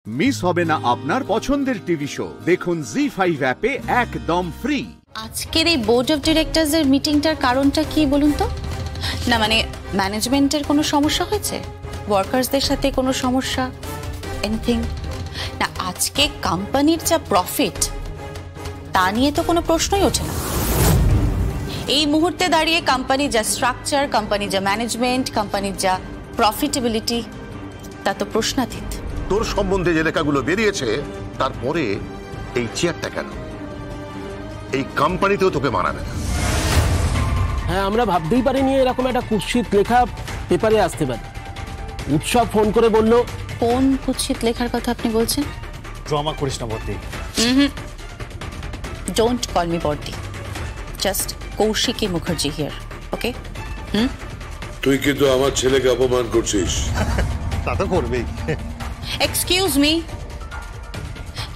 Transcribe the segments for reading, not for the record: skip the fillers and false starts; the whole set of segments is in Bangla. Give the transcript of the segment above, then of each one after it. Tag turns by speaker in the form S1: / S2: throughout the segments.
S1: মিস হবে না আপনার পছন্দের টিভি শো। দেখুন জি5 অ্যাপে একদম ফ্রি।
S2: আজকের এই বোর্ড অফ ডিরেক্টরসের মিটিংটার কারণটা কি বলুন তো? না মানে ম্যানেজমেন্টের কোনো সমস্যা হয়েছে, ওয়ার্কার্সদের সাথে কোনো সমস্যা, এনিথিং? না আজকে কোম্পানির যা প্রফিট তা নিয়ে তো কোনো প্রশ্নই ওঠে না। এই মুহূর্তে দাঁড়িয়ে কোম্পানির যা স্ট্রাকচার, কোম্পানির যা ম্যানেজমেন্ট, কোম্পানির যা প্রফিটেবিলিটি তা তো প্রশ্নাতীত।
S3: তোর সম্বন্ধে যে লেখাগুলো বেরিয়েছে তারপরে এই চেয়ারটা কেন? এই কোম্পানিতেও তোকে মানাবে না।
S4: হ্যাঁ, আমরা ভাবতেই পারিনি এরকম একটা কুৎসিত লেখা পেপারে আসতে পারে। উৎসব ফোন করে বলল।
S2: কোন কুৎসিত লেখার কথা আপনি বলছেন?
S5: ড্রামা করিস না বর্দি।
S2: ডোন্ট কল মি বর্দি, just Kaushiki Mukherjee here, okay?
S6: তুই কিন্তু আমার ছেলেকে অপমান করছিস।
S5: তা তো করবেই।
S2: Excuse me,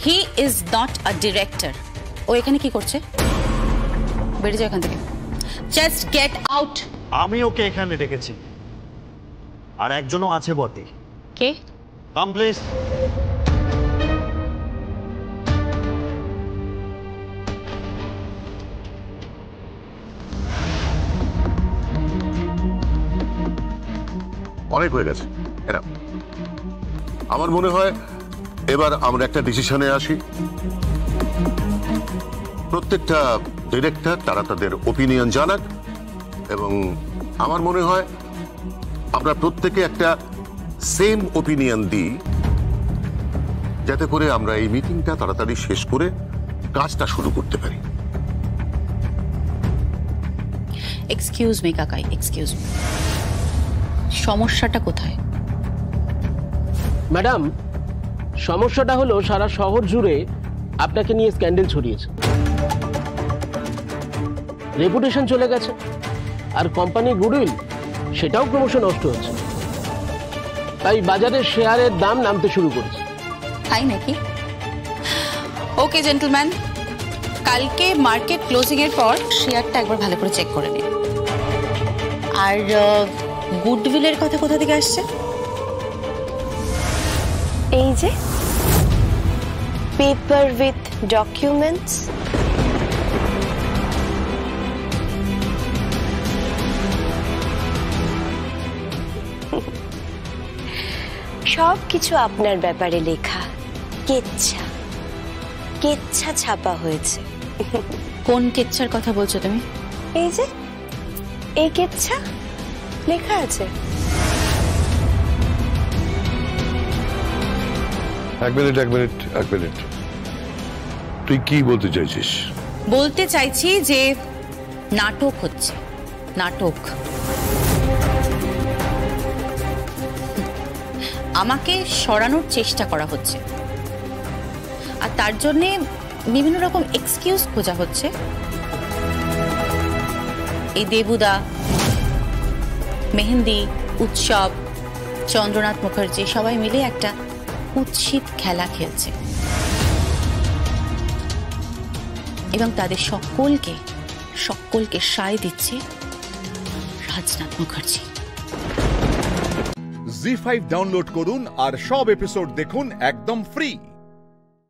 S2: he is not a director. ও এখানে কি করছে? বেরিয়ে যাও এখান থেকে, জাস্ট গেট আউট।
S5: আমি ওকে এখানে ডেকেছি, আর একজনও আছে বটে।
S2: কে?
S5: Come please.
S3: অনেক হয়ে গেছে এরা। আমার মনে হয় এবার আমরা একটা ডিসিশনে আসি। প্রত্যেকটা ডিরেক্টর তারা তাদের ওপিনিয়ন জানাক, এবং আমার মনে হয় আমরা প্রত্যেকে একটা সেম ওপিনিয়ন দিই, যাতে করে আমরা এই মিটিংটা তাড়াতাড়ি শেষ করে কাজটা শুরু করতে পারি।
S2: এক্সকিউজ মি কাকাই, এক্সকিউজ মি, সমস্যাটা কোথায়?
S4: ম্যাডাম, সমস্যাটা হলো সারা শহর জুড়ে আপনাকে নিয়ে স্ক্যান্ডেল ছড়িয়েছে, রেপুটেশন চলে গেছে, আর কোম্পানির গুডউইল সেটাও ক্রমশ নষ্ট হচ্ছে। তাই বাজারের শেয়ারের দাম নামতে শুরু করেছে।
S2: তাই নাকি? ওকে জেন্টলম্যান, কালকে মার্কেট ক্লোজিং এর পর শেয়ারটা একবার ভালো করে চেক করে নিন। আর গুডউইলের কথা কোথা থেকে আসছে?
S7: এই যে পেপার উইথ ডকুমেন্টস। সব কিছু আপনার ব্যাপারে লেখা, কেচ্ছা কেচ্ছা ছাপা হয়েছে।
S2: কোন কেচ্ছার কথা বলছো তুমি?
S7: এই যে এই কেচ্ছা লেখা আছে।
S6: এক মিনিট, তুই কি বলতে চাইছিস?
S2: বলতে চাইছি যে নাটক হচ্ছে, নাটক। আমাকে সরানোর চেষ্টা করা হচ্ছে, আর তার জন্যে বিভিন্ন রকম এক্সকিউজ খোঁজা হচ্ছে। এই দেবুদা, মেহেন্দি, উৎসব, চন্দ্রনাথ মুখার্জি সবাই মিলে একটা কুৎসিত খেলা খেলছে, এবং তাদের সকলকে সায় দিচ্ছে রাজনাথ মুখার্জি।
S1: জি5 ডাউনলোড করুন আর সব এপিসোড দেখুন একদম ফ্রি।